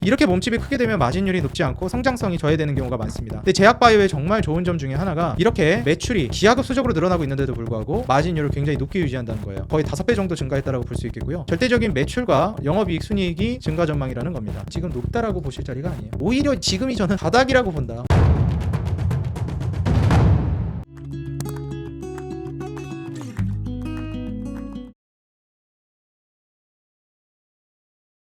이렇게 몸집이 크게 되면 마진율이 높지 않고 성장성이 저해되는 경우가 많습니다. 근데 제약바이오의 정말 좋은 점 중에 하나가 이렇게 매출이 기하급수적으로 늘어나고 있는데도 불구하고 마진율을 굉장히 높게 유지한다는 거예요. 거의 5배 정도 증가했다고 볼 수 있겠고요. 절대적인 매출과 영업이익 순이익이 증가 전망이라는 겁니다. 지금 높다라고 보실 자리가 아니에요. 오히려 지금이 저는 바닥이라고 본다.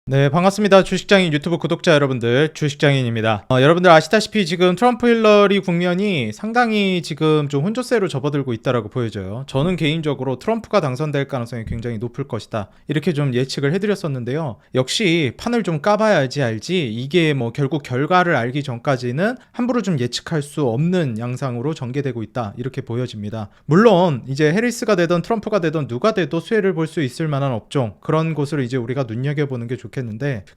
네, 반갑습니다. 주식장인 유튜브 구독자 여러분들, 주식장인입니다. 여러분들 아시다시피 지금 트럼프 힐러리 국면이 상당히 지금 좀 혼조세로 접어들고 있다라고 보여져요. 저는 개인적으로 트럼프가 당선될 가능성이 굉장히 높을 것이다, 이렇게 좀 예측을 해드렸었는데요. 역시 판을 좀 까봐야지 알지, 이게 뭐 결국 결과를 알기 전까지는 함부로 좀 예측할 수 없는 양상으로 전개되고 있다, 이렇게 보여집니다. 물론 이제 해리스가 되던 트럼프가 되던 누가 돼도 수혜를 볼 수 있을 만한 업종, 그런 곳을 이제 우리가 눈여겨보는 게 좋겠는데,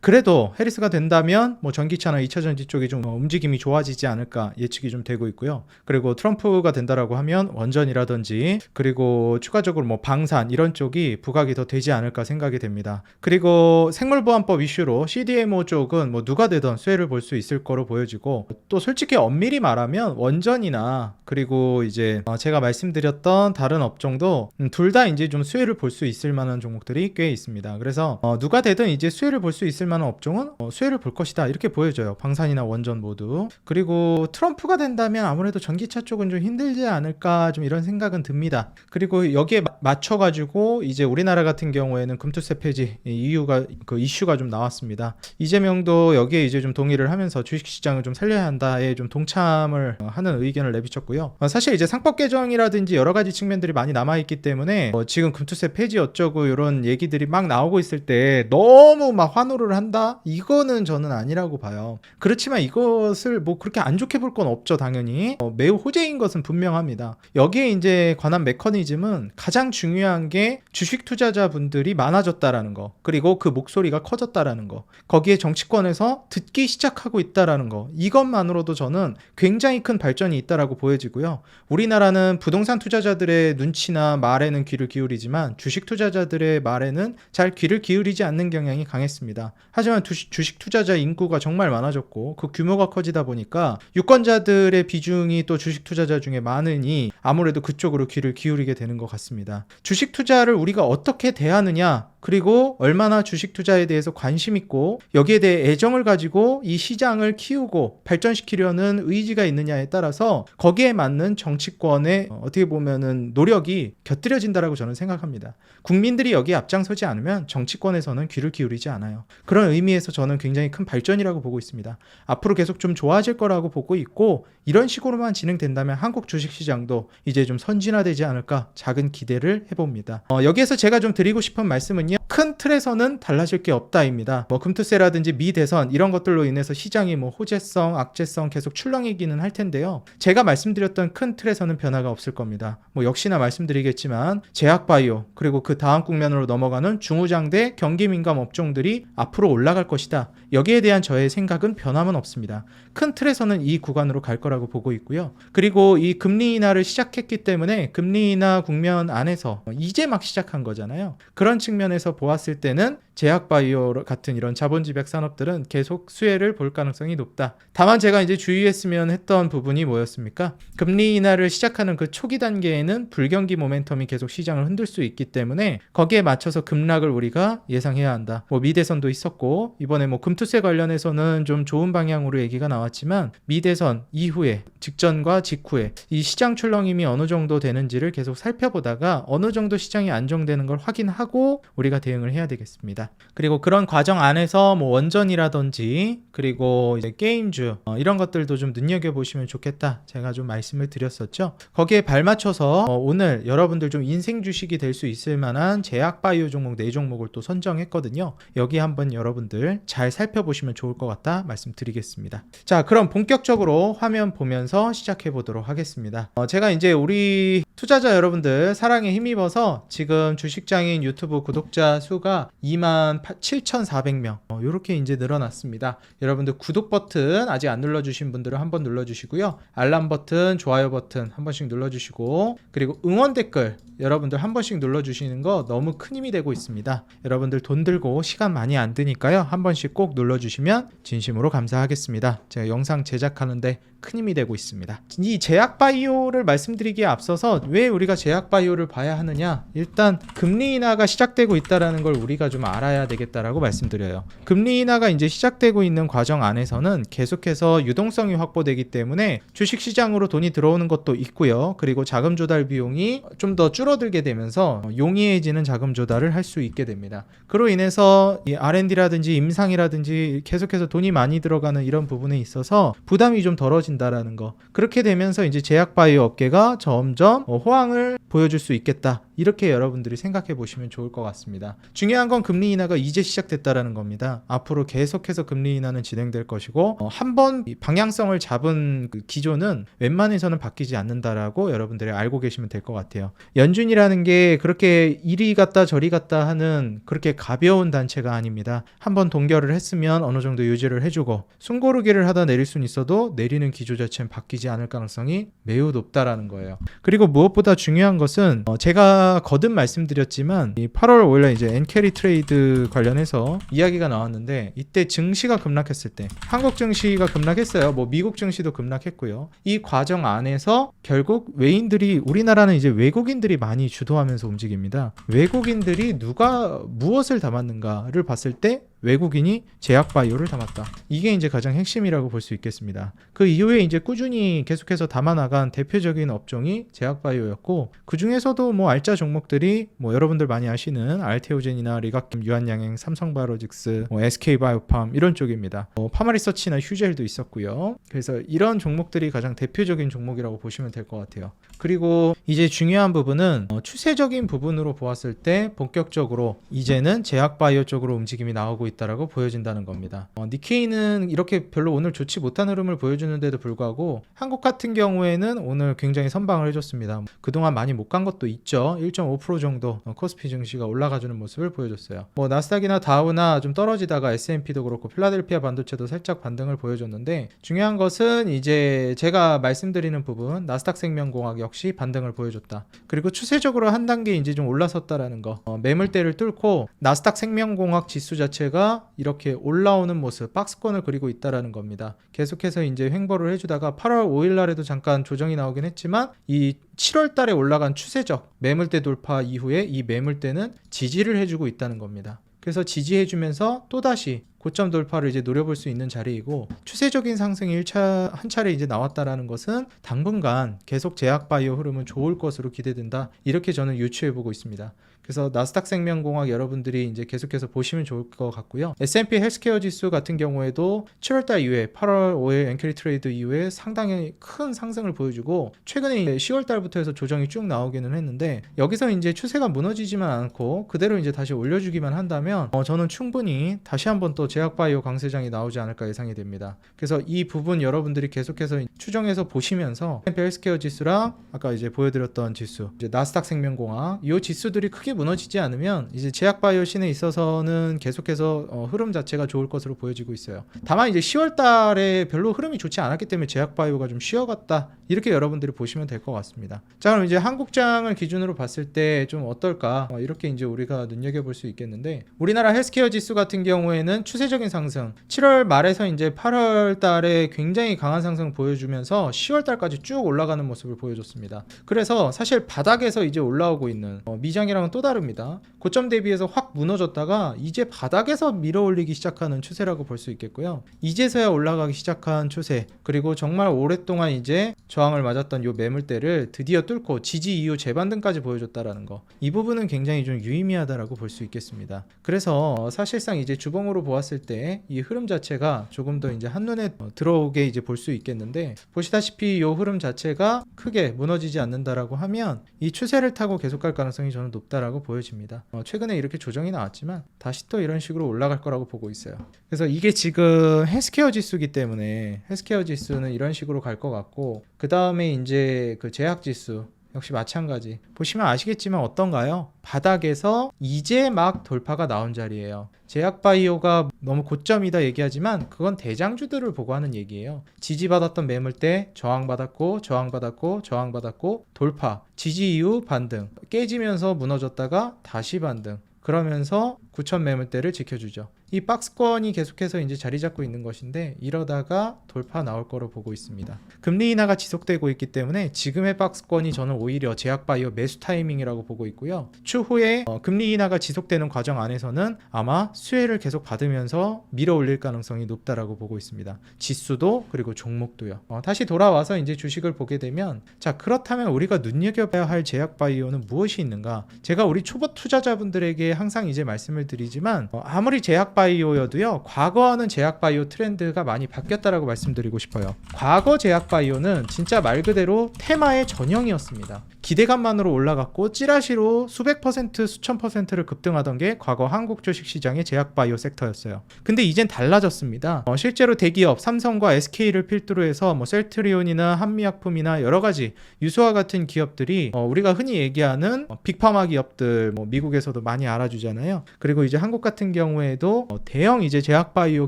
그래도 해리스가 된다면 뭐 전기차나 2차전지 쪽이 좀 움직임이 좋아지지 않을까 예측이 좀 되고 있고요. 그리고 트럼프가 된다라고 하면 원전이라든지 그리고 추가적으로 뭐 방산 이런 쪽이 부각이 더 되지 않을까 생각이 됩니다. 그리고 생물보안법 이슈로 CDMO 쪽은 뭐 누가 되던 수혜를 볼 수 있을 거로 보여지고, 또 솔직히 엄밀히 말하면 원전이나 그리고 이제 제가 말씀드렸던 다른 업종도 둘 다 이제 좀 수혜를 볼 수 있을 만한 종목들이 꽤 있습니다. 그래서 누가 되든 이제 수혜를 볼 수 있을 만한 업종은 수혜를 볼 것이다, 이렇게 보여져요. 방산이나 원전 모두. 그리고 트럼프가 된다면 아무래도 전기차 쪽은 좀 힘들지 않을까, 좀 이런 생각은 듭니다. 그리고 여기에 맞춰가지고 이제 우리나라 같은 경우에는 금투세 폐지 이유가 그 이슈가 좀 나왔습니다. 이재명도 여기에 이제 좀 동의를 하면서 주식시장을 좀 살려야 한다에 좀 동참을 하는 의견을 내비쳤고요. 사실 이제 상법 개정이라든지 여러 가지 측면들이 많이 남아있기 때문에 지금 금투세 폐지 어쩌고 이런 얘기들이 막 나오고 있을 때 너무 막 환호를 한다? 이거는 저는 아니라고 봐요. 그렇지만 이것을 뭐 그렇게 안 좋게 볼 건 없죠, 당연히. 매우 호재인 것은 분명합니다. 여기에 이제 관한 메커니즘은 가장 중요한 게 주식 투자자분들이 많아졌다라는 거, 그리고 그 목소리가 커졌다라는 거, 거기에 정치권에서 듣기 시작하고 있다라는 거, 이것만으로도 저는 굉장히 큰 발전이 있다라고 보여지고요. 우리나라는 부동산 투자자들의 눈치나 말에는 귀를 기울이지만 주식 투자자들의 말에는 잘 귀를 기울이지 않는 경향이 강했습니다. 하지만 주식 투자자 인구가 정말 많아졌고 그 규모가 커지다 보니까 유권자들의 비중이 또 주식 투자자 중에 많으니 아무래도 그쪽으로 귀를 기울이게 되는 것 같습니다. 주식 투자를 우리가 어떻게 대하느냐, 그리고 얼마나 주식 투자에 대해서 관심 있고 여기에 대해 애정을 가지고 이 시장을 키우고 발전시키려는 의지가 있느냐에 따라서 거기에 맞는 정치권의 어떻게 보면은 노력이 곁들여진다라고 저는 생각합니다. 국민들이 여기에 앞장서지 않으면 정치권에서는 귀를 기울이지 않아요. 그런 의미에서 저는 굉장히 큰 발전이라고 보고 있습니다. 앞으로 계속 좀 좋아질 거라고 보고 있고, 이런 식으로만 진행된다면 한국 주식시장도 이제 좀 선진화되지 않을까 작은 기대를 해봅니다. 여기에서 제가 좀 드리고 싶은 말씀은요, 큰 틀에서는 달라질 게 없다입니다. 뭐 금투세라든지 미 대선 이런 것들로 인해서 시장이 뭐 호재성, 악재성 계속 출렁이기는 할 텐데요. 제가 말씀드렸던 큰 틀에서는 변화가 없을 겁니다. 뭐 역시나 말씀드리겠지만 제약바이오, 그리고 그 다음 국면으로 넘어가는 중후장대 경기민감 업종들이 앞으로 올라갈 것이다. 여기에 대한 저의 생각은 변함은 없습니다. 큰 틀에서는 이 구간으로 갈 거라고 보고 있고요. 그리고 이 금리 인하를 시작했기 때문에 금리 인하 국면 안에서 이제 막 시작한 거잖아요. 그런 측면에서 보았을 때는 제약바이오 같은 이런 자본지백 산업들은 계속 수혜를 볼 가능성이 높다. 다만 제가 이제 주의했으면 했던 부분이 뭐였습니까? 금리 인하를 시작하는 그 초기 단계에는 불경기 모멘텀이 계속 시장을 흔들 수 있기 때문에 거기에 맞춰서 급락을 우리가 예상해야 한다. 뭐 미대선도 있었고, 이번에 뭐 금투세 관련해서는 좀 좋은 방향으로 얘기가 나왔지만 미대선 이후에, 직전과 직후에 이 시장 출렁임이 어느 정도 되는지를 계속 살펴보다가 어느 정도 시장이 안정되는 걸 확인하고 우리가 대응을 해야 되겠습니다. 그리고 그런 과정 안에서 뭐 원전이라든지 그리고 이제 게임주 이런 것들도 좀 눈여겨보시면 좋겠다, 제가 좀 말씀을 드렸었죠. 거기에 발맞춰서 오늘 여러분들 좀 인생 주식이 될 수 있을 만한 제약바이오 종목 4종목을 또 선정했거든요. 여기 한번 여러분들 잘 살펴보시면 좋을 것 같다 말씀드리겠습니다. 자, 그럼 본격적으로 화면 보면서 시작해 보도록 하겠습니다. 제가 이제 우리 투자자 여러분들 사랑에 힘입어서 지금 주식장인 유튜브 구독자 구독자 수가 27,400명 이렇게 이제 늘어났습니다. 여러분들 구독 버튼 아직 안 눌러주신 분들은 한번 눌러주시고요. 알람 버튼, 좋아요 버튼 한 번씩 눌러주시고, 그리고 응원 댓글 여러분들 한 번씩 눌러주시는 거 너무 큰 힘이 되고 있습니다. 여러분들 돈 들고 시간 많이 안 드니까요. 한 번씩 꼭 눌러주시면 진심으로 감사하겠습니다. 제가 영상 제작하는데 큰 힘이 되고 있습니다. 이 제약바이오를 말씀드리기에 앞서서 왜 우리가 제약바이오를 봐야 하느냐, 일단 금리 인하가 시작되고 있다는 걸 우리가 좀 알아야 되겠다라고 말씀드려요. 금리 인하가 이제 시작되고 있는 과정 안에서는 계속해서 유동성이 확보되기 때문에 주식시장으로 돈이 들어오는 것도 있고요. 그리고 자금 조달 비용이 좀 더 줄어들게 되면서 용이해지는 자금 조달을 할 수 있게 됩니다. 그로 인해서 이 R&D라든지 임상이라든지 계속해서 돈이 많이 들어가는 이런 부분에 있어서 부담이 좀 덜어진다라는 거. 그렇게 되면서 이제 제약바이오 업계가 점점 호황을 보여줄 수 있겠다. 이렇게 여러분들이 생각해 보시면 좋을 것 같습니다. 중요한 건 금리 인하가 이제 시작됐다라는 겁니다. 앞으로 계속해서 금리 인하는 진행될 것이고, 한번 방향성을 잡은 그 기조는 웬만해서는 바뀌지 않는다라고 여러분들이 알고 계시면 될 것 같아요. 연준이라는 게 그렇게 이리 갔다 저리 갔다 하는 그렇게 가벼운 단체가 아닙니다. 한번 동결을 했으면 어느 정도 유지를 해주고, 숨고르기를 하다 내릴 수는 있어도 내리는 기조 자체는 바뀌지 않을 가능성이 매우 높다라는 거예요. 그리고 무엇보다 중요한 것은 제가 거듭 말씀드렸지만 이 8월 5일에 이제 엔캐리 트레이드 관련해서 이야기가 나왔는데, 이때 증시가 급락했을 때 한국 증시가 급락했어요. 뭐 미국 증시도 급락했고요. 이 과정 안에서 결국 외인들이, 우리나라는 이제 외국인들이 많이 주도하면서 움직입니다. 외국인들이 누가 무엇을 담았는가를 봤을 때 외국인이 제약바이오를 담았다. 이게 이제 가장 핵심이라고 볼 수 있겠습니다. 그 이후에 이제 꾸준히 계속해서 담아나간 대표적인 업종이 제약바이오였고, 그 중에서도 뭐 알짜 종목들이 뭐 여러분들 많이 아시는 알테오젠이나 리가킴, 유한양행, 삼성바이오로직스, 뭐 SK바이오팜 이런 쪽입니다. 파마리서치나 휴젤도 있었고요. 그래서 이런 종목들이 가장 대표적인 종목이라고 보시면 될 것 같아요. 그리고 이제 중요한 부분은 추세적인 부분으로 보았을 때 본격적으로 이제는 제약바이오 쪽으로 움직임이 나오고 있다라고 보여진다는 겁니다. 니케이는 이렇게 별로 오늘 좋지 못한 흐름을 보여주는데도 불구하고 한국 같은 경우에는 오늘 굉장히 선방을 해줬습니다. 그동안 많이 못 간 것도 있죠. 1.5% 정도 코스피 증시가 올라가주는 모습을 보여줬어요. 뭐 나스닥이나 다우나 좀 떨어지다가 S&P도 그렇고 필라델피아 반도체도 살짝 반등을 보여줬는데, 중요한 것은 이제 제가 말씀드리는 부분, 나스닥 생명공학 역시 반등을 보여줬다. 그리고 추세적으로 한 단계 이제 좀 올라섰다라는 거. 매물대를 뚫고 나스닥 생명공학 지수 자체가 이렇게 올라오는 모습, 박스권을 그리고 있다라는 겁니다. 계속해서 이제 횡보를 해주다가 8월 5일 날에도 잠깐 조정이 나오긴 했지만, 이 7월 달에 올라간 추세적 매물대 돌파 이후에 이 매물대는 지지를 해주고 있다는 겁니다. 그래서 지지해주면서 또다시 고점 돌파를 이제 노려볼 수 있는 자리이고, 추세적인 상승이 한 차례 이제 나왔다라는 것은 당분간 계속 제약바이오 흐름은 좋을 것으로 기대된다. 이렇게 저는 유추해보고 있습니다. 그래서 나스닥 생명공학 여러분들이 이제 계속해서 보시면 좋을 것 같고요. S&P 헬스케어 지수 같은 경우에도 7월달 이후에 8월 5일 엔캐리 트레이드 이후에 상당히 큰 상승을 보여주고, 최근에 10월달부터 해서 조정이 쭉 나오기는 했는데, 여기서 이제 추세가 무너지지만 않고 그대로 이제 다시 올려주기만 한다면 저는 충분히 다시 한번 또 제약바이오 강세장이 나오지 않을까 예상이 됩니다. 그래서 이 부분 여러분들이 계속해서 추정해서 보시면서 S&P 헬스케어 지수랑 아까 이제 보여드렸던 지수, 이제 나스닥 생명공학, 이 지수들이 크게 무너지지 않으면 이제 제약바이오 씬에 있어서는 계속해서 흐름 자체가 좋을 것으로 보여지고 있어요. 다만 이제 10월 달에 별로 흐름이 좋지 않았기 때문에 제약바이오가 좀 쉬어갔다, 이렇게 여러분들이 보시면 될 것 같습니다. 자, 그럼 이제 한국장을 기준으로 봤을 때 좀 어떨까, 이렇게 이제 우리가 눈여겨볼 수 있겠는데, 우리나라 헬스케어 지수 같은 경우에는 추세적인 상승, 7월 말에서 이제 8월 달에 굉장히 강한 상승을 보여주면서 10월 달까지 쭉 올라가는 모습을 보여줬습니다. 그래서 사실 바닥에서 이제 올라오고 있는 미장이랑은 또 다릅니다. 고점 대비해서 확 무너졌다가 이제 바닥에서 밀어올리기 시작하는 추세라고 볼 수 있겠고요. 이제서야 올라가기 시작한 추세, 그리고 정말 오랫동안 이제 저항을 맞았던 요 매물대를 드디어 뚫고 지지 이후 재반등까지 보여줬다라는 거, 이 부분은 굉장히 좀 유의미하다라고 볼 수 있겠습니다. 그래서 사실상 이제 주봉으로 보았을 때 이 흐름 자체가 조금 더 이제 한눈에 들어오게 이제 볼 수 있겠는데, 보시다시피 이 흐름 자체가 크게 무너지지 않는다라고 하면 이 추세를 타고 계속 갈 가능성이 저는 높다라고 보여집니다. 최근에 이렇게 조정이 나왔지만 다시 또 이런 식으로 올라갈 거라고 보고 있어요. 그래서 이게 지금 헬스케어 지수기 때문에 헬스케어 지수는 이런 식으로 갈 것 같고, 그 다음에 이제 그 제약 지수, 역시 마찬가지. 보시면 아시겠지만 어떤가요? 바닥에서 이제 막 돌파가 나온 자리예요. 제약바이오가 너무 고점이다 얘기하지만 그건 대장주들을 보고 하는 얘기예요. 지지받았던 매물대 저항받았고 저항받았고 저항받았고 돌파, 지지 이후 반등, 깨지면서 무너졌다가 다시 반등, 그러면서 9천 매물대를 지켜주죠. 이 박스권이 계속해서 이제 자리 잡고 있는 것인데 이러다가 돌파 나올 거로 보고 있습니다. 금리 인하가 지속되고 있기 때문에 지금의 박스권이 저는 오히려 제약바이오 매수 타이밍이라고 보고 있고요. 추후에 금리 인하가 지속되는 과정 안에서는 아마 수혜를 계속 받으면서 밀어 올릴 가능성이 높다라고 보고 있습니다. 지수도 그리고 종목도요. 다시 돌아와서 이제 주식을 보게 되면 자, 그렇다면 우리가 눈여겨봐야 할 제약바이오는 무엇이 있는가? 제가 우리 초보 투자자분들에게 항상 이제 말씀을 드리지만 아무리 제약바이오여도요, 과거와는 제약바이오 트렌드가 많이 바뀌었다라고 말씀드리고 싶어요. 과거 제약바이오는 진짜 말 그대로 테마의 전형이었습니다. 기대감만으로 올라갔고 찌라시로 수백 퍼센트 수천 퍼센트를 급등하던 게 과거 한국 주식시장의 제약바이오 섹터였어요. 근데 이젠 달라졌습니다. 실제로 대기업 삼성과 SK를 필두로 해서 셀트리온이나 한미약품이나 여러가지 유수와 같은 기업들이 우리가 흔히 얘기하는 빅파마 기업들, 미국에서도 많이 알아주잖아요. 그리고 이제 한국 같은 경우에도 대형 이제 제약바이오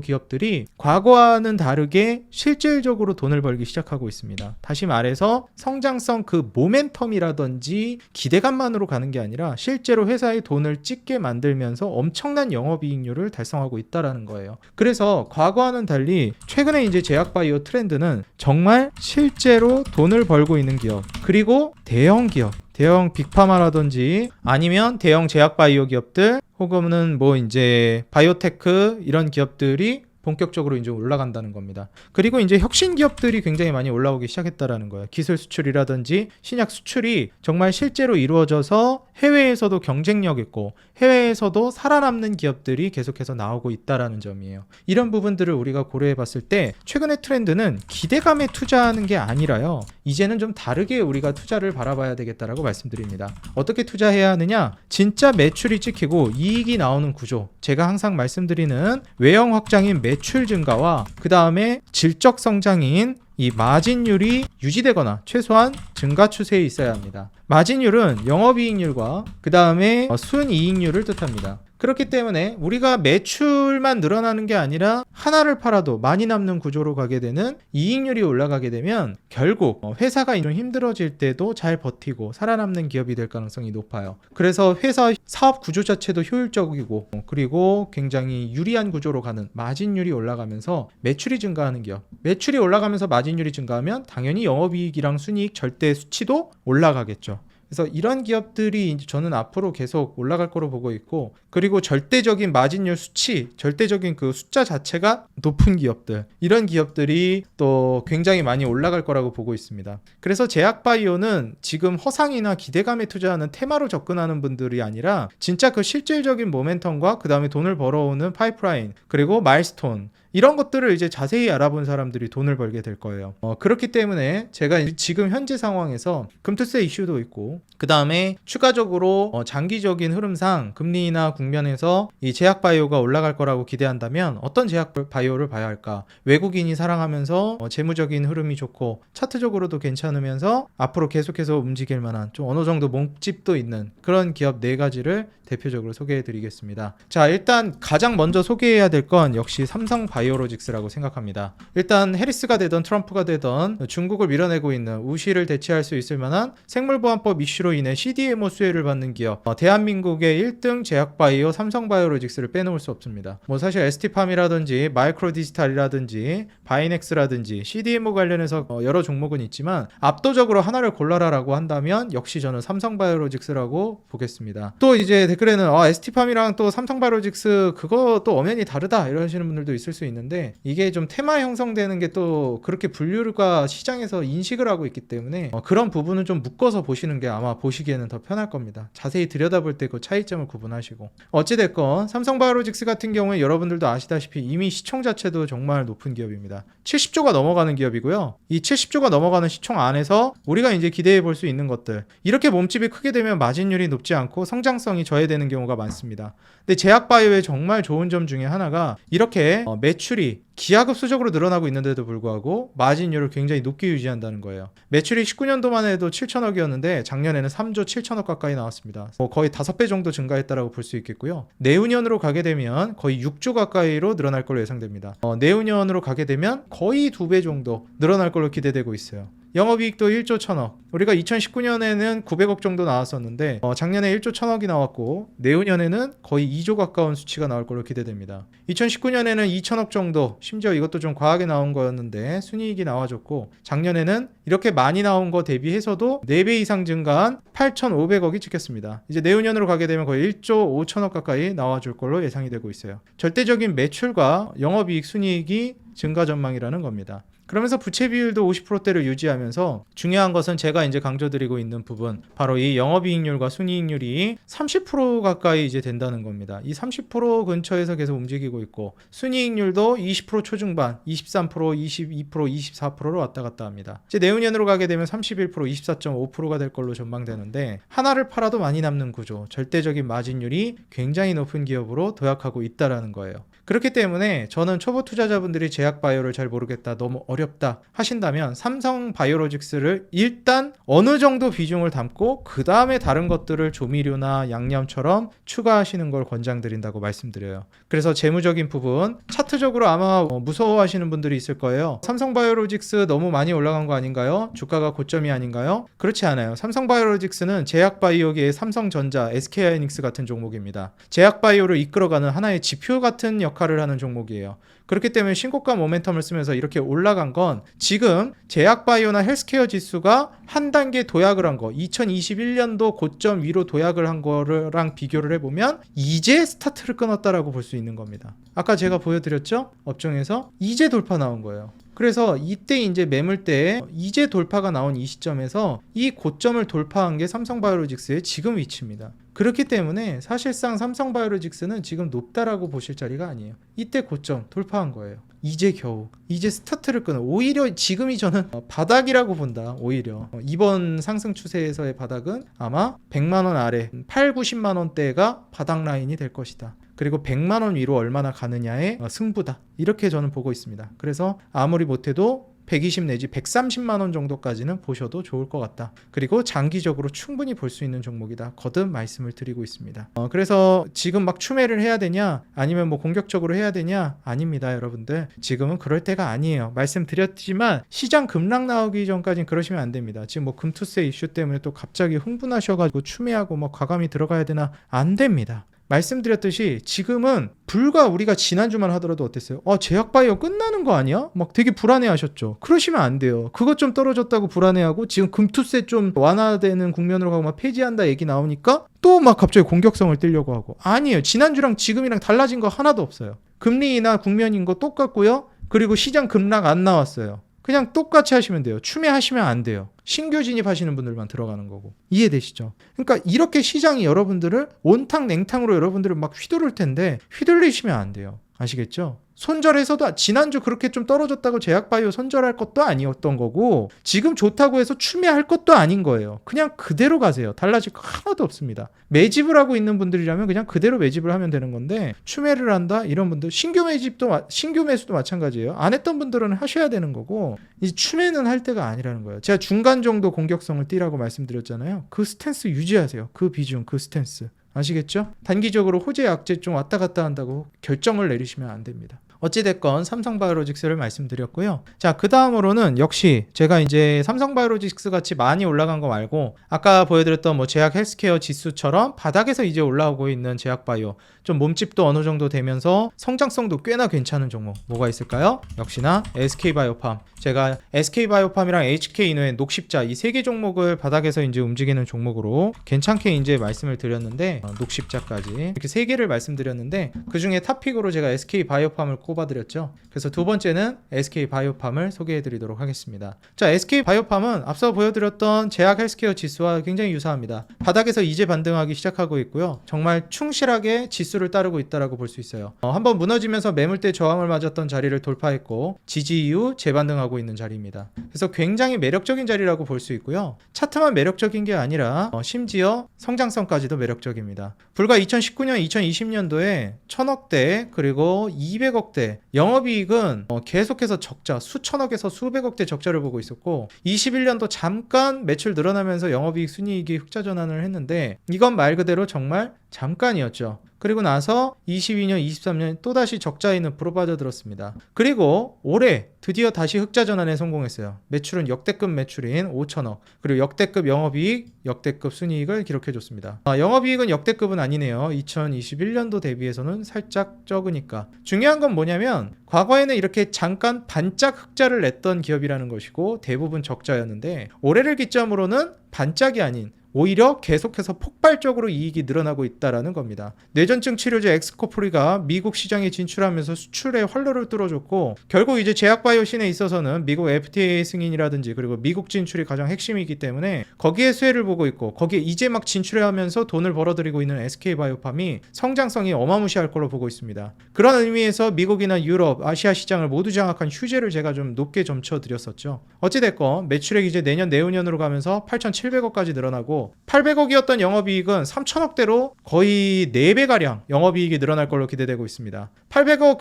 기업들이 과거와는 다르게 실질적으로 돈을 벌기 시작하고 있습니다. 다시 말해서 성장성 그 모멘텀이라든지 기대감만으로 가는 게 아니라 실제로 회사의 돈을 찍게 만들면서 엄청난 영업이익률을 달성하고 있다라는 거예요. 그래서 과거와는 달리 최근에 이제 제약바이오 트렌드는 정말 실제로 돈을 벌고 있는 기업, 그리고 대형 기업, 대형 빅파마라든지 아니면 대형 제약바이오 기업들 혹은 이제 바이오테크 이런 기업들이 본격적으로 이제 올라간다는 겁니다. 그리고 이제 혁신 기업들이 굉장히 많이 올라오기 시작했다라는 거예요. 기술 수출이라든지 신약 수출이 정말 실제로 이루어져서 해외에서도 경쟁력 있고 해외에서도 살아남는 기업들이 계속해서 나오고 있다라는 점이에요. 이런 부분들을 우리가 고려해 봤을 때 최근의 트렌드는 기대감에 투자하는 게 아니라요, 이제는 좀 다르게 우리가 투자를 바라봐야 되겠다라고 말씀드립니다. 어떻게 투자해야 하느냐? 진짜 매출이 찍히고 이익이 나오는 구조, 제가 항상 말씀드리는 외형 확장인 매출 증가와 그 다음에 질적 성장인 이 마진율이 유지되거나 최소한 증가 추세에 있어야 합니다. 마진율은 영업이익률과 그 다음에 순이익률을 뜻합니다. 그렇기 때문에 우리가 매출만 늘어나는 게 아니라 하나를 팔아도 많이 남는 구조로 가게 되는 이익률이 올라가게 되면 결국 회사가 좀 힘들어질 때도 잘 버티고 살아남는 기업이 될 가능성이 높아요. 그래서 회사 사업 구조 자체도 효율적이고 그리고 굉장히 유리한 구조로 가는 마진율이 올라가면서 매출이 증가하는 기업, 매출이 올라가면서 마진율이 증가하면 당연히 영업이익이랑 순이익 절대 수치도 올라가겠죠. 그래서 이런 기업들이 저는 앞으로 계속 올라갈 거로 보고 있고, 그리고 절대적인 마진율 수치, 절대적인 그 숫자 자체가 높은 기업들, 이런 기업들이 또 굉장히 많이 올라갈 거라고 보고 있습니다. 그래서 제약바이오는 지금 허상이나 기대감에 투자하는 테마로 접근하는 분들이 아니라 진짜 그 실질적인 모멘텀과 그 다음에 돈을 벌어오는 파이프라인, 그리고 마일스톤, 이런 것들을 이제 자세히 알아본 사람들이 돈을 벌게 될 거예요. 그렇기 때문에 제가 지금 현재 상황에서 금투세 이슈도 있고, 그 다음에 추가적으로 장기적인 흐름상 금리나 국면에서 이 제약바이오가 올라갈 거라고 기대한다면 어떤 제약바이오를 봐야 할까? 외국인이 사랑하면서 재무적인 흐름이 좋고 차트적으로도 괜찮으면서 앞으로 계속해서 움직일 만한 좀 어느 정도 몸집도 있는 그런 기업 4가지를 대표적으로 소개해 드리겠습니다. 자, 일단 가장 먼저 소개해야 될 건 역시 삼성바이오로직스라고 생각합니다. 일단 해리스가 되던 트럼프가 되던 중국을 밀어내고 있는 우시를 대체할 수 있을 만한 생물보안법 이슈로 인해 CDMO 수혜를 받는 기업, 대한민국의 1등 제약바이오 삼성바이오로직스를 빼놓을 수 없습니다. 사실 ST팜이라든지 마이크로디지털이라든지 바이넥스라든지 CDMO 관련해서 여러 종목은 있지만 압도적으로 하나를 골라라라고 한다면 역시 저는 삼성바이오로직스라고 보겠습니다. 또 이제 댓글에는 ST팜이랑 또 삼성바이오로직스 그거 또 엄연히 다르다 이러시는 분들도 있을 수 있는데, 이게 좀 테마 형성되는 게 또 그렇게 분류가 시장에서 인식을 하고 있기 때문에 그런 부분은 좀 묶어서 보시는 게 아마 보시기에는 더 편할 겁니다. 자세히 들여다볼 때 그 차이점을 구분하시고, 어찌됐건 삼성바이오로직스 같은 경우에 여러분들도 아시다시피 이미 시총 자체도 정말 높은 기업입니다. 70조가 넘어가는 기업이고요. 이 70조가 넘어가는 시총 안에서 우리가 이제 기대해 볼 수 있는 것들, 이렇게 몸집이 크게 되면 마진율이 높지 않고 성장성이 저해되는 되는 경우가 많습니다. 근데 제약바이오의 정말 좋은 점 중에 하나가 이렇게 매출이 기하급수적으로 늘어나고 있는데도 불구하고 마진율을 굉장히 높게 유지한다는 거예요. 매출이 19년도만 해도 7천억이었는데 작년에는 3조 7천억 가까이 나왔습니다. 거의 5배 정도 증가했다라고 볼 수 있겠고요. 내후년으로 가게 되면 거의 6조 가까이로 늘어날 걸로 예상됩니다. 내후년으로 가게 되면 거의 2배 정도 늘어날 걸로 기대되고 있어요. 영업이익도 1조 1천억. 우리가 2019년에는 900억 정도 나왔었는데 작년에 1조 1천억이 나왔고 내후년에는 거의 2조 가까운 수치가 나올 걸로 기대됩니다. 2019년에는 2천억 정도, 심지어 이것도 좀 과하게 나온 거였는데 순이익이 나와줬고 작년에는 이렇게 많이 나온 거 대비해서도 4배 이상 증가한 8,500억이 찍혔습니다. 이제 내후년으로 가게 되면 거의 1조 5천억 가까이 나와줄 걸로 예상이 되고 있어요. 절대적인 매출과 영업이익 순이익이 증가 전망이라는 겁니다. 그러면서 부채 비율도 50%대를 유지하면서 중요한 것은 제가 이제 강조드리고 있는 부분, 바로 이 영업이익률과 순이익률이 30% 가까이 이제 된다는 겁니다. 이 30% 근처에서 계속 움직이고 있고 순이익률도 20% 초중반, 23%, 22%, 24%로 왔다 갔다 합니다. 이제 내후년으로 가게 되면 31%, 24.5%가 될 걸로 전망되는데 하나를 팔아도 많이 남는 구조, 절대적인 마진율이 굉장히 높은 기업으로 도약하고 있다라는 거예요. 그렇기 때문에 저는 초보 투자자분들이 제약바이오를 잘 모르겠다, 너무 어렵다 하신다면 삼성바이오로직스를 일단 어느 정도 비중을 담고 그 다음에 다른 것들을 조미료나 양념처럼 추가하시는 걸 권장드린다고 말씀드려요. 그래서 재무적인 부분, 차트적으로 아마 무서워하시는 분들이 있을 거예요. 삼성바이오로직스 너무 많이 올라간 거 아닌가요? 주가가 고점이 아닌가요? 그렇지 않아요. 삼성바이오로직스는 제약바이오계의 삼성전자, SK하이닉스 같은 종목입니다. 제약바이오를 이끌어가는 하나의 지표 같은 역할을 하는 종목이에요. 그렇기 때문에 신고가 모멘텀을 쓰면서 이렇게 올라간 건 지금 제약바이오나 헬스케어 지수가 한 단계 도약을 한 거, 2021년도 고점 위로 도약을 한 거랑 비교를 해보면 이제 스타트를 끊었다라고 볼 수 있는 겁니다. 아까 제가 보여드렸죠? 업종에서 이제 돌파 나온 거예요. 그래서 이때 이제 매물대에 이제 돌파가 나온 이 시점에서 이 고점을 돌파한 게 삼성바이오로직스의 지금 위치입니다. 그렇기 때문에 사실상 삼성바이오로직스는 지금 높다라고 보실 자리가 아니에요. 이때 고점 돌파한 거예요. 이제 겨우 이제 스타트를 끊어. 오히려 지금이 저는 바닥이라고 본다. 오히려 이번 상승 추세에서의 바닥은 아마 100만 원 아래 8, 90만 원대가 바닥 라인이 될 것이다. 그리고 100만 원 위로 얼마나 가느냐의 승부다. 이렇게 저는 보고 있습니다. 그래서 아무리 못해도 120 내지 130만 원 정도까지는 보셔도 좋을 것 같다. 그리고 장기적으로 충분히 볼 수 있는 종목이다. 거듭 말씀을 드리고 있습니다. 그래서 지금 막 추매를 해야 되냐? 아니면 뭐 공격적으로 해야 되냐? 아닙니다, 여러분들. 지금은 그럴 때가 아니에요. 말씀드렸지만 시장 급락 나오기 전까지는 그러시면 안 됩니다. 지금 뭐 금투세 이슈 때문에 또 갑자기 흥분하셔가지고 추매하고 뭐 과감히 들어가야 되나? 안 됩니다. 말씀드렸듯이 지금은 불과 우리가 지난주만 하더라도 어땠어요? 제약바이오 끝나는 거 아니야? 막 되게 불안해하셨죠. 그러시면 안 돼요. 그것 좀 떨어졌다고 불안해하고 지금 금투세 좀 완화되는 국면으로 가고 막 폐지한다 얘기 나오니까 또 막 갑자기 공격성을 띠려고 하고. 아니에요. 지난주랑 지금이랑 달라진 거 하나도 없어요. 금리 인하 국면인 거 똑같고요. 그리고 시장 급락 안 나왔어요. 그냥 똑같이 하시면 돼요. 추매하시면 안 돼요. 신규 진입하시는 분들만 들어가는 거고. 이해되시죠? 그러니까 이렇게 시장이 여러분들을 온탕 냉탕으로 여러분들을 막 휘두를 텐데 휘둘리시면 안 돼요. 아시겠죠? 손절해서도 지난주 그렇게 좀 떨어졌다고 제약바이오 손절할 것도 아니었던 거고 지금 좋다고 해서 추매할 것도 아닌 거예요. 그냥 그대로 가세요. 달라질 거 하나도 없습니다. 매집을 하고 있는 분들이라면 그냥 그대로 매집을 하면 되는 건데 추매를 한다? 이런 분들 신규 매수도 마찬가지예요. 안 했던 분들은 하셔야 되는 거고 이 추매는 할 때가 아니라는 거예요. 제가 중간 정도 공격성을 띠라고 말씀드렸잖아요. 그 스탠스 유지하세요. 그 비중, 그 스탠스. 아시겠죠? 단기적으로 호재 약재 좀 왔다 갔다 한다고 결정을 내리시면 안 됩니다. 어찌됐건 삼성바이오로직스를 말씀드렸고요. 자, 그 다음으로는 역시 제가 이제 삼성바이오로직스 같이 많이 올라간 거 말고 아까 보여드렸던 뭐 제약 헬스케어 지수처럼 바닥에서 이제 올라오고 있는 제약바이오 좀 몸집도 어느 정도 되면서 성장성도 꽤나 괜찮은 종목 뭐가 있을까요? 역시나 SK바이오팜. 제가 SK바이오팜이랑 HK인후의 녹십자 이 세 개 종목을 바닥에서 이제 움직이는 종목으로 괜찮게 이제 말씀을 드렸는데 녹십자까지 이렇게 세 개를 말씀드렸는데 그 중에 탑픽으로 제가 SK바이오팜을 꼽아드렸죠. 그래서 두 번째는 SK바이오팜을 소개해드리도록 하겠습니다. 자, SK바이오팜은 앞서 보여드렸던 제약 헬스케어 지수와 굉장히 유사합니다. 바닥에서 이제 반등하기 시작하고 있고요. 정말 충실하게 지수를 따르고 있다고 볼 수 있어요. 한번 무너지면서 매물대 저항을 맞았던 자리를 돌파했고 지지 이후 재반등하고 있는 자리입니다. 그래서 굉장히 매력적인 자리라고 볼 수 있고요. 차트만 매력적인 게 아니라 심지어 성장성까지도 매력적입니다. 불과 2019년, 2020년도에 1000억대 그리고 200억대 영업이익은 계속해서 적자, 수천억에서 수백억대 적자를 보고 있었고 21년도 잠깐 매출 늘어나면서 영업이익 순이익이 흑자 전환을 했는데 이건 말 그대로 정말 잠깐이었죠. 그리고 나서 22년, 23년 또다시 적자의 늪으로 빠져들었습니다. 그리고 올해 드디어 다시 흑자 전환에 성공했어요. 매출은 역대급 매출인 5천억, 그리고 역대급 영업이익, 역대급 순이익을 기록해줬습니다. 영업이익은 역대급은 아니네요. 2021년도 대비해서는 살짝 적으니까. 중요한 건 뭐냐면 과거에는 이렇게 잠깐 반짝 흑자를 냈던 기업이라는 것이고 대부분 적자였는데 올해를 기점으로는 반짝이 아닌 오히려 계속해서 폭발적으로 이익이 늘어나고 있다는 겁니다. 뇌전증 치료제 엑스코프리가 미국 시장에 진출하면서 수출의 활로를 뚫어줬고 결국 이제 제약바이오 씬에 있어서는 미국 FDA 승인이라든지 그리고 미국 진출이 가장 핵심이기 때문에 거기에 수혜를 보고 있고 거기에 이제 막 진출하면서 돈을 벌어들이고 있는 SK바이오팜이 성장성이 어마무시할 걸로 보고 있습니다. 그런 의미에서 미국이나 유럽, 아시아 시장을 모두 장악한 휴재를 제가 좀 높게 점쳐드렸었죠. 어찌됐건 매출액 이제 내년 내후년으로 가면서 8,700억까지 늘어나고 800억이었던 영업이익은 3천억대로 거의 4배가량 영업이익이 늘어날 걸로 기대되고 있습니다. 800억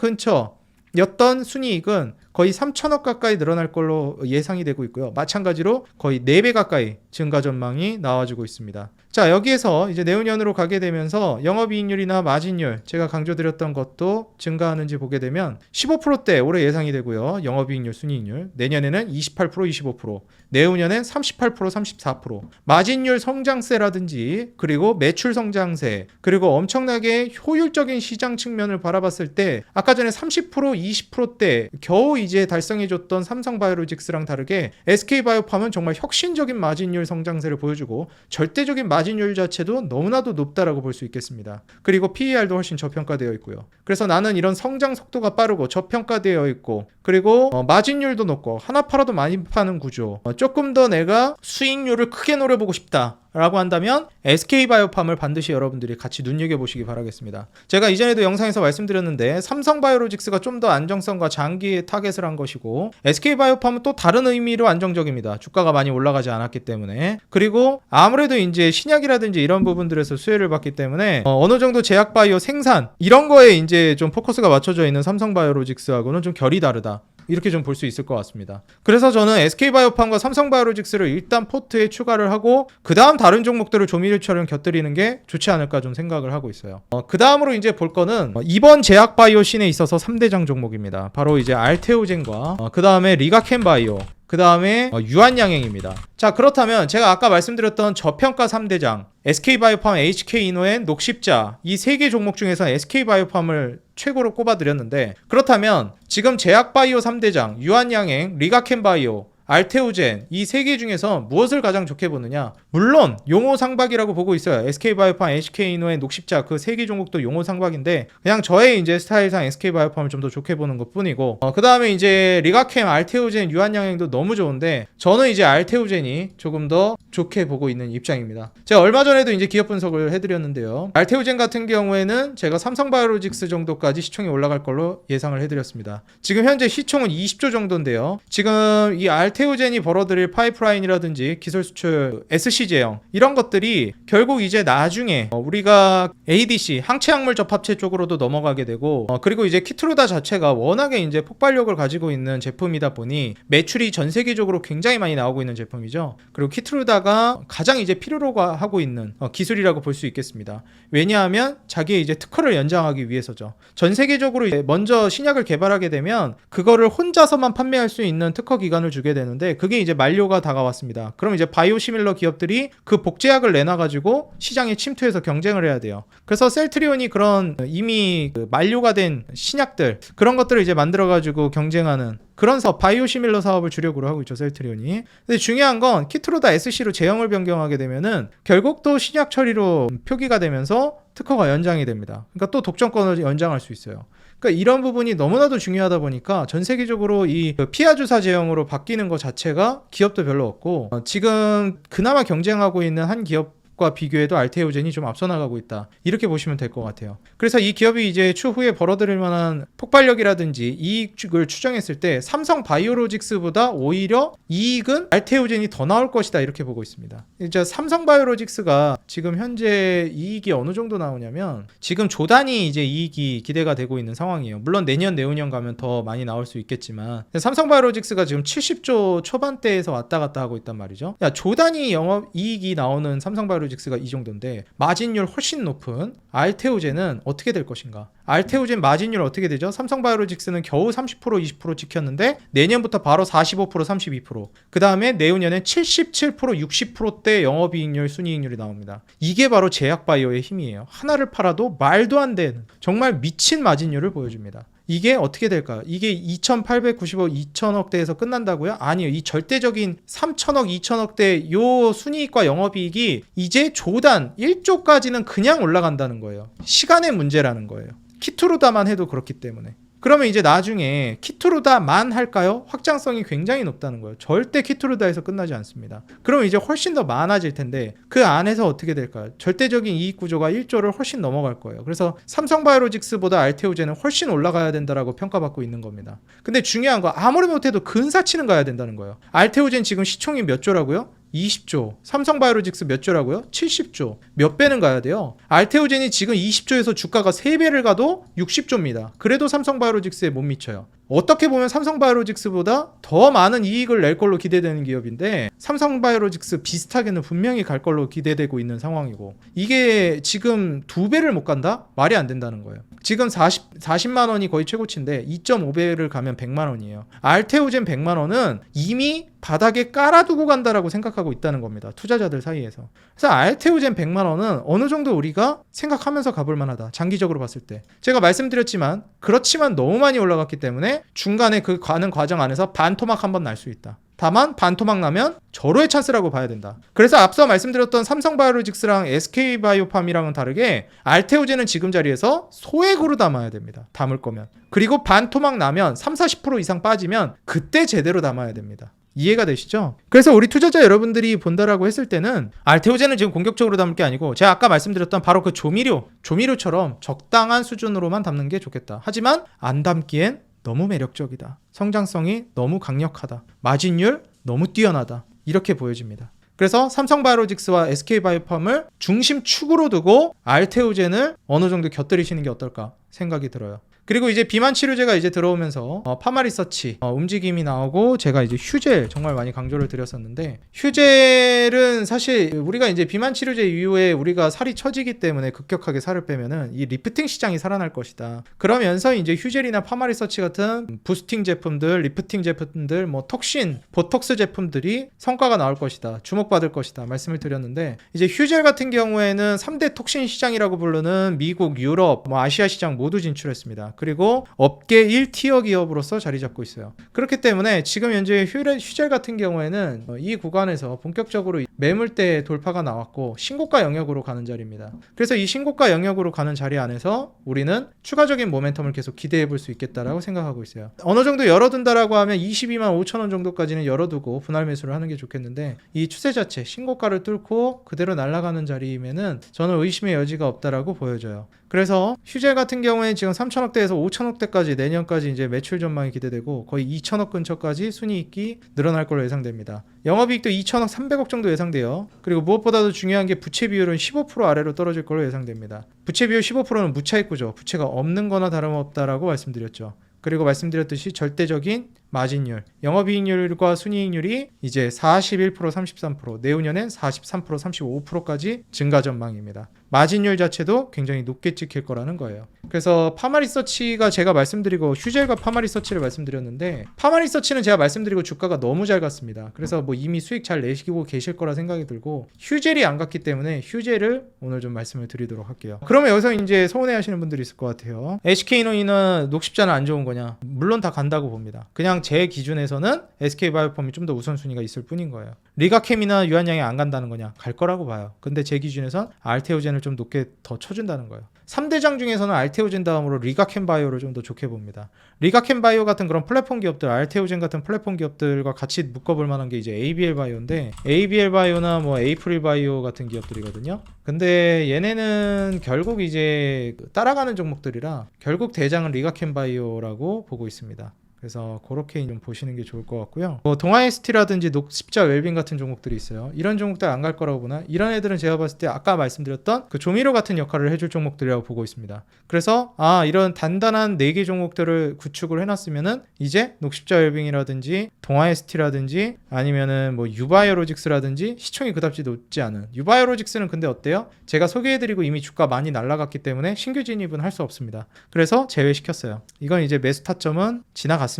근처였던 순이익은 거의 3천억 가까이 늘어날 걸로 예상이 되고 있고요. 마찬가지로 거의 4배 가까이 증가 전망이 나와주고 있습니다. 자, 여기에서 이제 내후년으로 가게 되면서 영업이익률이나 마진율 제가 강조드렸던 것도 증가하는지 보게 되면 15%대 올해 예상이 되고요. 영업이익률, 순이익률. 내년에는 28%, 25%, 내후년엔 38%, 34%. 마진율 성장세라든지 그리고 매출 성장세 그리고 엄청나게 효율적인 시장 측면을 바라봤을 때 아까 전에 30%, 20%대 겨우 이제 달성해줬던 삼성바이오로직스랑 다르게 SK바이오팜은 정말 혁신적인 마진율 성장세를 보여주고 절대적인 마진율 자체도 너무나도 높다라고 볼 수 있겠습니다. 그리고 PER도 훨씬 저평가되어 있고요. 그래서 나는 이런 성장 속도가 빠르고 저평가되어 있고 그리고 마진율도 높고 하나 팔아도 많이 파는 구조, 조금 더 내가 수익률을 크게 노려보고 싶다 라고 한다면 SK바이오팜을 반드시 여러분들이 같이 눈여겨보시기 바라겠습니다. 제가 이전에도 영상에서 말씀드렸는데 삼성바이오로직스가 좀 더 안정성과 장기에 타겟을 한 것이고 SK바이오팜은 또 다른 의미로 안정적입니다. 주가가 많이 올라가지 않았기 때문에. 그리고 아무래도 이제 신약이라든지 이런 부분들에서 수혜를 받기 때문에 어느 정도 제약바이오 생산 이런 거에 이제 좀 포커스가 맞춰져 있는 삼성바이오로직스하고는 좀 결이 다르다. 이렇게 좀 볼 수 있을 것 같습니다. 그래서 저는 SK바이오팜과 삼성바이오로직스를 일단 포트에 추가를 하고 그 다음 다른 종목들을 조미료처럼 곁들이는 게 좋지 않을까 좀 생각을 하고 있어요. 그 다음으로 이제 볼 거는 이번 제약바이오 씬에 있어서 3대장 종목입니다. 바로 이제 알테오젠과 그 다음에 리가켄바이오 그 다음에 유한양행입니다. 자, 그렇다면 제가 아까 말씀드렸던 저평가 3대장 SK바이오팜, HK이노엔, 녹십자 이 3개 종목 중에서 SK바이오팜을 최고로 꼽아드렸는데 그렇다면 지금 제약바이오 3대장 유한양행, 리가켄바이오 알테오젠 이 3개 중에서 무엇을 가장 좋게 보느냐? 물론 용호상박이라고 보고 있어요. SK바이오팜, HK이노의 녹십자 그 3개 종목도 용호상박인데 그냥 저의 이제 스타일상 SK바이오팜을 좀 더 좋게 보는 것뿐이고 그 다음에 이제 리가캠, 알테오젠, 유한양행도 너무 좋은데 저는 이제 알테오젠이 조금 더 좋게 보고 있는 입장입니다. 제가 얼마 전에도 이제 기업 분석을 해드렸는데요. 알테오젠 같은 경우에는 제가 삼성바이오로직스 정도까지 시총이 올라갈 걸로 예상을 해드렸습니다. 지금 현재 시총은 20조 정도인데요. 지금 이 알테오젠이 벌어들일 파이프라인이라든지 기술 수출, SC 제형 이런 것들이 결국 이제 나중에 우리가 ADC 항체약물 접합체 쪽으로도 넘어가게 되고 그리고 이제 키트루다 자체가 워낙에 이제 폭발력을 가지고 있는 제품이다 보니 매출이 전 세계적으로 굉장히 많이 나오고 있는 제품이죠. 그리고 키트루다가 가장 이제 필요로 하고 있는 기술이라고 볼 수 있겠습니다. 왜냐하면 자기의 이제 특허를 연장하기 위해서죠. 전 세계적으로 먼저 신약을 개발하게 되면 그거를 혼자서만 판매할 수 있는 특허 기간을 주게 되는데 그게 이제 만료가 다가왔습니다. 그럼 이제 바이오시밀러 기업들이 그 복제약을 내놔가지고 시장에 침투해서 경쟁을 해야 돼요. 그래서 셀트리온이 그런 이미 만료가 된 신약들 그런 것들을 이제 만들어가지고 경쟁하는 그런 바이오시밀러 사업을 주력으로 하고 있죠, 셀트리온이. 근데 중요한 건 키트루다 SC로 제형을 변경하게 되면은 결국 또 신약 처리로 표기가 되면서 특허가 연장이 됩니다. 그러니까 또 독점권을 연장할 수 있어요. 그러니까 이런 부분이 너무나도 중요하다 보니까 전 세계적으로 이 피하 주사 제형으로 바뀌는 것 자체가 기업도 별로 없고 지금 그나마 경쟁하고 있는 한 기업과 비교해도 알테오젠이 좀 앞서 나가고 있다. 이렇게 보시면 될 것 같아요. 그래서 이 기업이 이제 추후에 벌어들일 만한 폭발력이라든지 이익을 추정했을 때 삼성 바이오로직스보다 오히려 이익은 알테오젠이 더 나올 것이다. 이렇게 보고 있습니다. 이제 삼성 바이오로직스가 지금 현재 이익이 어느 정도 나오냐면 지금 조 단위 이제 이익이 기대가 되고 있는 상황이에요. 물론 내년 내후년 가면 더 많이 나올 수 있겠지만 삼성 바이오로직스가 지금 70조 초반대에서 왔다 갔다 하고 있단 말이죠. 조 단위 영업 이익이 나오는 삼성 바이오로직스가 이 정도인데 마진율 훨씬 높은 알테오젠은 어떻게 될 것인가? 알테오젠 마진율 어떻게 되죠? 삼성바이오로직스는 겨우 30% 20% 지켰는데 내년부터 바로 45% 32%. 그 다음에 내후년엔 77% 60%대 영업이익률 순이익률이 나옵니다. 이게 바로 제약바이오의 힘이에요. 하나를 팔아도 말도 안 되는 정말 미친 마진율을 보여줍니다. 이게 어떻게 될까요? 이게 2895, 2000억대에서 끝난다고요? 아니요. 이 절대적인 3000억, 2000억대 요 순이익과 영업이익이 이제 조단 1조까지는 그냥 올라간다는 거예요. 시간의 문제라는 거예요. 키투루다만 해도 그렇기 때문에. 그러면 이제 나중에 키투루다만 할까요? 확장성이 굉장히 높다는 거예요. 절대 키투루다에서 끝나지 않습니다. 그럼 이제 훨씬 더 많아질 텐데 그 안에서 어떻게 될까요? 절대적인 이익 구조가 1조를 훨씬 넘어갈 거예요. 그래서 삼성바이오로직스보다 알테오젠은 훨씬 올라가야 된다라고 평가받고 있는 겁니다. 근데 중요한 거 아무리 못해도 근사치는 가야 된다는 거예요. 알테오젠 지금 시총이 몇 조라고요? 20조. 삼성바이오로직스 몇 조라고요? 70조. 몇 배는 가야 돼요? 알테오젠이 지금 20조에서 주가가 3배를 가도 60조입니다. 그래도 삼성바이오로직스에 못 미쳐요. 어떻게 보면 삼성바이오로직스보다 더 많은 이익을 낼 걸로 기대되는 기업인데 삼성바이오로직스 비슷하게는 분명히 갈 걸로 기대되고 있는 상황이고 이게 지금 2배를 못 간다? 말이 안 된다는 거예요. 지금 40만 원이 거의 최고치인데 2.5배를 가면 100만 원이에요. 알테오젠 100만 원은 이미 바닥에 깔아두고 간다라고 생각하고 있다는 겁니다. 투자자들 사이에서. 그래서 알테오젠 100만 원은 어느 정도 우리가 생각하면서 가볼 만하다. 장기적으로 봤을 때. 제가 말씀드렸지만 그렇지만 너무 많이 올라갔기 때문에 중간에 그 가는 과정 안에서 반토막 한번 날 수 있다. 다만 반토막 나면 절호의 찬스라고 봐야 된다. 그래서 앞서 말씀드렸던 삼성바이오로직스랑 SK바이오팜이랑은 다르게 알테오젠은 지금 자리에서 소액으로 담아야 됩니다. 담을 거면. 그리고 반토막 나면 30-40% 이상 빠지면 그때 제대로 담아야 됩니다. 이해가 되시죠? 그래서 우리 투자자 여러분들이 본다라고 했을 때는 알테오젠은 지금 공격적으로 담을 게 아니고 제가 아까 말씀드렸던 바로 그 조미료처럼 적당한 수준으로만 담는 게 좋겠다. 하지만 안 담기엔 너무 매력적이다. 성장성이 너무 강력하다. 마진율 너무 뛰어나다. 이렇게 보여집니다. 그래서 삼성바이오로직스와 SK바이오팜을 중심축으로 두고 알테오젠을 어느 정도 곁들이시는 게 어떨까 생각이 들어요. 그리고 이제 비만 치료제가 이제 들어오면서 파마리서치 움직임이 나오고 제가 이제 휴젤 정말 많이 강조를 드렸었는데 휴젤은 사실 우리가 이제 비만 치료제 이후에 우리가 살이 처지기 때문에 급격하게 살을 빼면은 이 리프팅 시장이 살아날 것이다. 그러면서 이제 휴젤이나 파마리서치 같은 부스팅 제품들, 리프팅 제품들, 뭐 톡신, 보톡스 제품들이 성과가 나올 것이다. 주목받을 것이다. 말씀을 드렸는데 이제 휴젤 같은 경우에는 3대 톡신 시장이라고 부르는 미국, 유럽, 아시아 시장 모두 진출했습니다. 그리고 업계 1티어 기업으로서 자리 잡고 있어요. 그렇기 때문에 지금 현재 휴젤 같은 경우에는 이 구간에서 본격적으로 매물대 돌파가 나왔고 신고가 영역으로 가는 자리입니다. 그래서 이 신고가 영역으로 가는 자리 안에서 우리는 추가적인 모멘텀을 계속 기대해 볼 수 있겠다라고 생각하고 있어요. 어느 정도 열어둔다라고 하면 22만 5천 원 정도까지는 열어두고 분할 매수를 하는 게 좋겠는데 이 추세 자체 신고가를 뚫고 그대로 날아가는 자리이면은 저는 의심의 여지가 없다라고 보여져요. 그래서 휴젤 같은 경우에 지금 3천억대에서 5천억대까지 내년까지 이제 매출 전망이 기대되고 거의 2천억 근처까지 순이익이 늘어날 걸로 예상됩니다. 영업이익도 2천억 300억 정도 예상돼요. 그리고 무엇보다도 중요한 게 부채 비율은 15% 아래로 떨어질 걸로 예상됩니다. 부채 비율 15%는 무차익구죠. 부채가 없는 거나 다름없다라고 말씀드렸죠. 그리고 말씀드렸듯이 절대적인 마진율, 영업이익률과 순이익률이 이제 41%, 33%, 내후년엔 43%, 35%까지 증가 전망입니다. 마진율 자체도 굉장히 높게 찍힐 거라는 거예요. 그래서 파마리서치가 제가 말씀드리고 휴젤과 파마리서치를 말씀드렸는데 파마리서치는 제가 말씀드리고 주가가 너무 잘 갔습니다. 그래서 뭐 이미 수익 잘 내시고 계실 거라 생각이 들고 휴젤이 안 갔기 때문에 휴젤을 오늘 좀 말씀을 드리도록 할게요. 그러면 여기서 이제 서운해 하시는 분들이 있을 것 같아요. HK노인은 녹십자는 안 좋은 거냐? 물론 다 간다고 봅니다. 그냥 제 기준에서는 SK바이오팜이 좀 더 우선순위가 있을 뿐인 거예요. 리가캠이나 유한양이 안 간다는 거냐? 갈 거라고 봐요. 근데 제 기준에선 알테오젠을 기반을 좀 높게 더 쳐준다는 거예요. 3대장 중에서는 알테오젠 다음으로 리가켄바이오를 좀 더 좋게 봅니다. 리가켄바이오 같은 그런 플랫폼 기업들, 알테오젠 같은 플랫폼 기업들과 같이 묶어볼 만한 게 이제 ABL 바이오인데, ABL 바이오나 뭐 에이프릴 바이오 같은 기업들이거든요. 근데 얘네는 결국 이제 따라가는 종목들이라 결국 대장은 리가켄바이오라고 보고 있습니다. 그래서 그렇게 좀 보시는 게 좋을 것 같고요. 뭐 동아ST라든지 녹십자 웰빙 같은 종목들이 있어요. 이런 종목들 안 갈 거라고 보나? 이런 애들은 제가 봤을 때 아까 말씀드렸던 그 조미료 같은 역할을 해줄 종목들이라고 보고 있습니다. 그래서 이런 단단한 4개 종목들을 구축을 해놨으면은 이제 녹십자 웰빙이라든지 동아ST라든지 아니면은 뭐 유바이오로직스라든지 시총이 그다지 높지 않은 유바이오로직스는 근데 어때요? 제가 소개해드리고 이미 주가 많이 날라갔기 때문에 신규 진입은 할 수 없습니다. 그래서 제외시켰어요. 이건 이제 매수 타점은 지나갔습니다.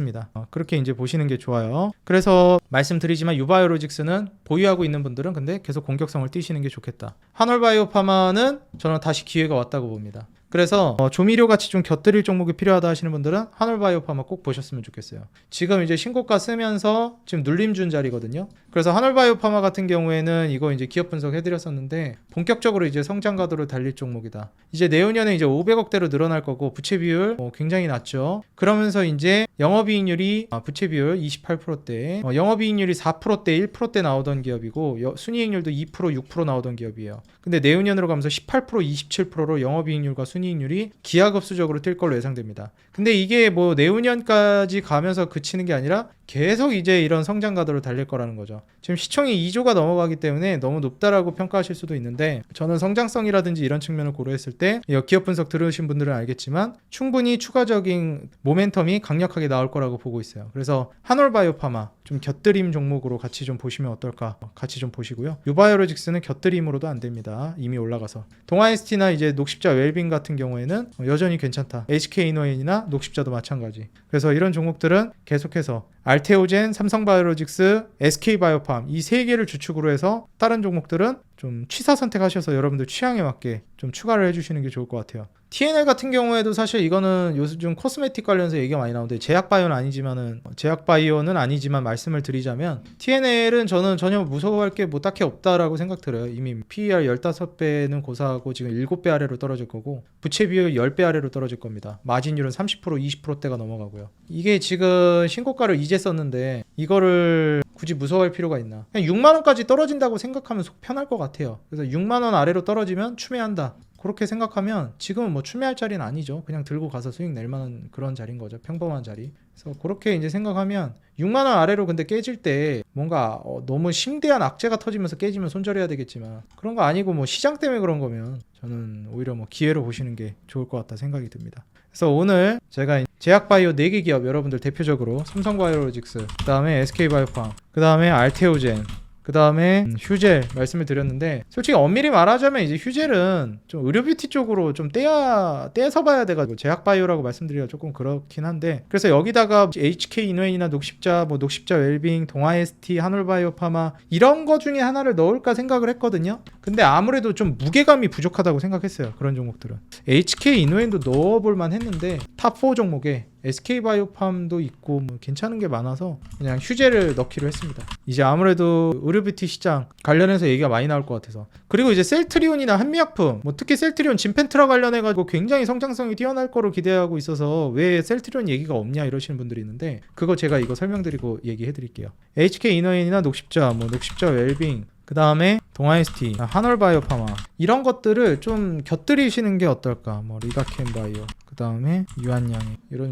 그렇게 이제 보시는 게 좋아요. 그래서 말씀드리지만 유바이오로직스는 보유하고 있는 분들은 근데 계속 공격성을 띄시는 게 좋겠다. 한올바이오파마는 저는 다시 기회가 왔다고 봅니다. 그래서 조미료 같이 좀 곁들일 종목이 필요하다 하시는 분들은 한올바이오파마 꼭 보셨으면 좋겠어요. 지금 이제 신고가 쓰면서 지금 눌림 준 자리거든요. 그래서 한올바이오파마 같은 경우에는 이거 이제 기업 분석 해드렸었는데 본격적으로 이제 성장 가도를 달릴 종목이다. 이제 내후년에 이제 500억대로 늘어날 거고 부채 비율 굉장히 낮죠. 그러면서 이제 영업이익률이 부채 비율 28%대, 영업이익률이 4%대, 1%대 나오던 기업이고 순이익률도 2%, 6% 나오던 기업이에요. 근데 내후년으로 가면서 18%, 27%로 영업이익률과 순이익률이 기하급수적으로 뛸 걸로 예상됩니다. 근데 이게 뭐 내후년까지 가면서 그치는 게 아니라 계속 이제 이런 성장 가도를 달릴 거라는 거죠. 지금 시총이 2조가 넘어가기 때문에 너무 높다라고 평가하실 수도 있는데 저는 성장성이라든지 이런 측면을 고려했을 때 기업 분석 들으신 분들은 알겠지만 충분히 추가적인 모멘텀이 강력하게 나올 거라고 보고 있어요. 그래서 한올바이오파마 좀 곁들임 종목으로 같이 좀 보시면 어떨까 같이 좀 보시고요. 유바이오로직스는 곁들임으로도 안 됩니다. 이미 올라가서. 동아ST나 이제 녹십자 웰빙 같은 경우에는 여전히 괜찮다. HK이노엔이나 녹십자도 마찬가지. 그래서 이런 종목들은 계속해서 알테오젠, 삼성바이오로직스, SK바이오팜 이 세 개를 주축으로 해서 다른 종목들은 좀 취사 선택하셔서 여러분들 취향에 맞게 좀 추가를 해주시는 게 좋을 것 같아요. TNL 같은 경우에도 사실 이거는 요즘 코스메틱 관련해서 얘기가 많이 나오는데 제약바이오는 아니지만 말씀을 드리자면 TNL은 저는 전혀 무서워할 게 뭐 딱히 없다라고 생각 들어요. 이미 PER 15배는 고사하고 지금 7배 아래로 떨어질 거고 부채 비율 10배 아래로 떨어질 겁니다. 마진율은 30%, 20%대가 넘어가고요. 이게 지금 신고가를 이제 썼는데 이거를 굳이 무서워할 필요가 있나? 그냥 6만 원까지 떨어진다고 생각하면 속 편할 것 같아요. 그래서 6만 원 아래로 떨어지면 추매한다. 그렇게 생각하면 지금은 뭐 추매할 자리는 아니죠. 그냥 들고 가서 수익 낼 만한 그런 자리인 거죠. 평범한 자리. 그래서 그렇게 이제 생각하면 6만 원 아래로 근데 깨질 때 뭔가 너무 심대한 악재가 터지면서 깨지면 손절해야 되겠지만 그런 거 아니고 뭐 시장 때문에 그런 거면 저는 오히려 뭐 기회로 보시는 게 좋을 것 같다 생각이 듭니다. 그래서 오늘 제가 제약바이오 4개 기업 여러분들 대표적으로 삼성바이오로직스, 그 다음에 SK바이오팜, 그 다음에 알테오젠, 그 다음에 휴젤 말씀을 드렸는데 솔직히 엄밀히 말하자면 이제 휴젤은 좀 의료뷰티 쪽으로 좀 떼서 봐야 돼가지고 제약바이오라고 말씀드리기가 조금 그렇긴 한데 그래서 여기다가 HK이노엔이나 녹십자, 뭐 녹십자 웰빙, 동아ST, 한올바이오파마 이런 거 중에 하나를 넣을까 생각을 했거든요. 근데 아무래도 좀 무게감이 부족하다고 생각했어요. 그런 종목들은 HK이노엔도 넣어볼만 했는데 탑4 종목에 SK바이오팜도 있고 뭐 괜찮은 게 많아서 그냥 휴젤을 넣기로 했습니다. 이제 아무래도 의료뷰티 시장 관련해서 얘기가 많이 나올 것 같아서 그리고 이제 셀트리온이나 한미약품 뭐 특히 셀트리온 진펜트라 관련해가지고 굉장히 성장성이 뛰어날 거로 기대하고 있어서 왜 셀트리온 얘기가 없냐 이러시는 분들이 있는데 그거 제가 이거 설명드리고 얘기해드릴게요. HK이노엔이나 녹십자, 뭐 녹십자 웰빙 그 다음에 동아ST, 한올바이오파마 이런 것들을 좀 곁들이시는 게 어떨까. 뭐 리가켄바이오, 그 다음에 유한양행 이런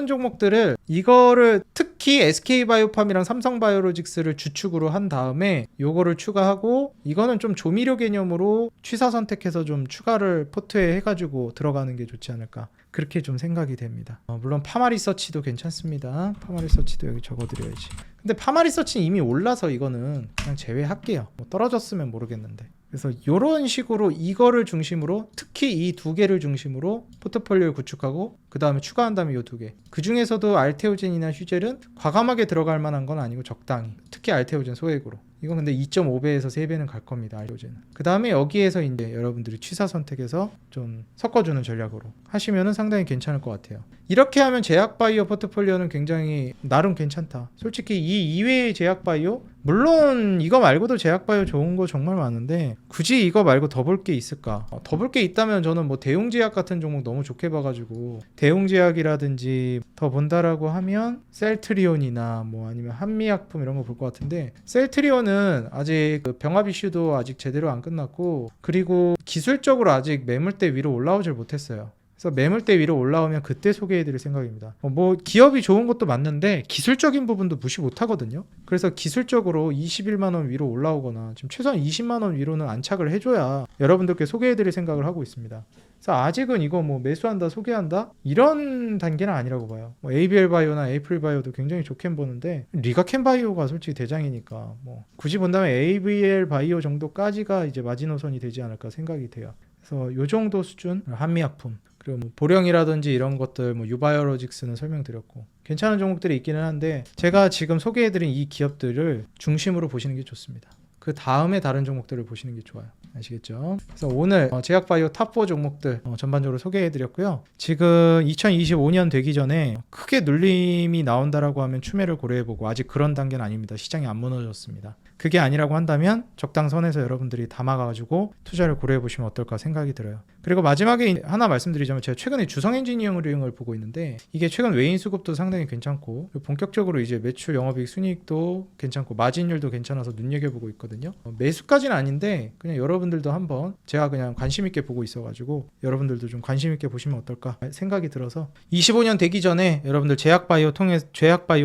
종목들을 이거를 특히 SK바이오팜이랑 삼성바이오로직스를 주축으로 한 다음에 요거를 추가하고 이거는 좀 조미료 개념으로 취사 선택해서 좀 추가를 포트에 해가지고 들어가는 게 좋지 않을까 그렇게 좀 생각이 됩니다. 물론 파마리서치도 괜찮습니다. 파마리서치도 여기 적어드려야지. 근데 파마리서치는 이미 올라서 이거는 그냥 제외할게요. 뭐 떨어졌으면 모르겠는데. 그래서 이런 식으로 이거를 중심으로 특히 이 2개를 중심으로 포트폴리오를 구축하고 그 다음에 추가한 다음에 이 2개 그 중에서도 알테오젠이나 휴젤은 과감하게 들어갈 만한 건 아니고 적당히 특히 알테오젠 소액으로 이건 근데 2.5배에서 3배는 갈 겁니다. 알테오젠은 그 다음에 여기에서 이제 여러분들이 취사 선택해서 좀 섞어주는 전략으로 하시면은 상당히 괜찮을 것 같아요. 이렇게 하면 제약바이오 포트폴리오는 굉장히 나름 괜찮다. 솔직히 이 이외의 제약바이오 물론 이거 말고도 제약바이오 좋은 거 정말 많은데 굳이 이거 말고 더 볼 게 있을까? 더 볼 게 있다면 저는 뭐 대웅제약 같은 종목 너무 좋게 봐가지고 대웅제약이라든지 더 본다라고 하면 셀트리온이나 뭐 아니면 한미약품 이런 거 볼 것 같은데, 셀트리온은 아직 그 병합 이슈도 아직 제대로 안 끝났고, 그리고 기술적으로 아직 매물대 위로 올라오질 못했어요. 그래서 매물대 위로 올라오면 그때 소개해드릴 생각입니다. 뭐 기업이 좋은 것도 맞는데 기술적인 부분도 무시 못하거든요. 그래서 기술적으로 21만 원 위로 올라오거나 지금 최소한 20만 원 위로는 안착을 해줘야 여러분들께 소개해드릴 생각을 하고 있습니다. 그래서 아직은 이거 뭐 매수한다 소개한다 이런 단계는 아니라고 봐요. 뭐 ABL 바이오나 에이프릴 바이오도 굉장히 좋게 보는데 리가켄 바이오가 솔직히 대장이니까 뭐 굳이 본다면 ABL 바이오 정도까지가 이제 마지노선이 되지 않을까 생각이 돼요. 그래서 요 정도 수준 한미약품, 그리고 뭐 보령이라든지 이런 것들, 뭐 유바이오로직스는 설명드렸고 괜찮은 종목들이 있기는 한데, 제가 지금 소개해드린 이 기업들을 중심으로 보시는 게 좋습니다. 그 다음에 다른 종목들을 보시는 게 좋아요. 아시겠죠? 그래서 오늘 제약바이오 탑4 종목들 전반적으로 소개해드렸고요. 지금 2025년 되기 전에 크게 눌림이 나온다라고 하면 추매를 고려해보고, 아직 그런 단계는 아닙니다. 시장이 안 무너졌습니다. 그게 아니라고 한다면 적당선에서 여러분들이 담아가지고 투자를 고려해보시면 어떨까 생각이 들어요. 그리고 마지막에 하나 말씀드리자면, 제가 최근에 주성 엔지니어링을 보고 있는데 이게 최근 외인 수급도 상당히 괜찮고 본격적으로 이제 매출 영업이익 순이익도 괜찮고 마진율도 괜찮아서 눈여겨보고 있거든요. 매수까지는 아닌데 그냥 여러분들도 한번, 제가 그냥 관심 있게 보고 있어가지고 여러분들도 좀 관심 있게 보시면 어떨까 생각이 들어서 25년 되기 전에 여러분들 제약바이오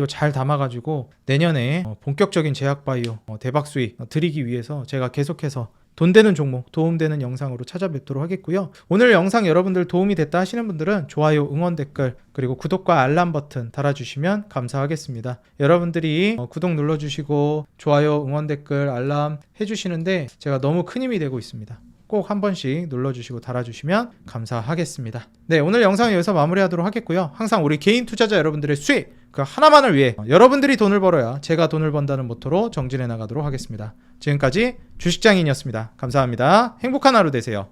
잘 담아가지고 내년에 본격적인 제약바이오 대박 수익 드리기 위해서 제가 계속해서 돈 되는 종목, 도움되는 영상으로 찾아뵙도록 하겠고요. 오늘 영상 여러분들 도움이 됐다 하시는 분들은 좋아요, 응원 댓글, 그리고 구독과 알람 버튼 달아주시면 감사하겠습니다. 여러분들이 구독 눌러주시고 좋아요, 응원 댓글, 알람 해주시는데 제가 너무 큰 힘이 되고 있습니다. 꼭 한 번씩 눌러주시고 달아주시면 감사하겠습니다. 네, 오늘 영상은 여기서 마무리하도록 하겠고요. 항상 우리 개인 투자자 여러분들의 수익 그 하나만을 위해 여러분들이 돈을 벌어야 제가 돈을 번다는 모토로 정진해 나가도록 하겠습니다. 지금까지 주식장인이었습니다. 감사합니다. 행복한 하루 되세요.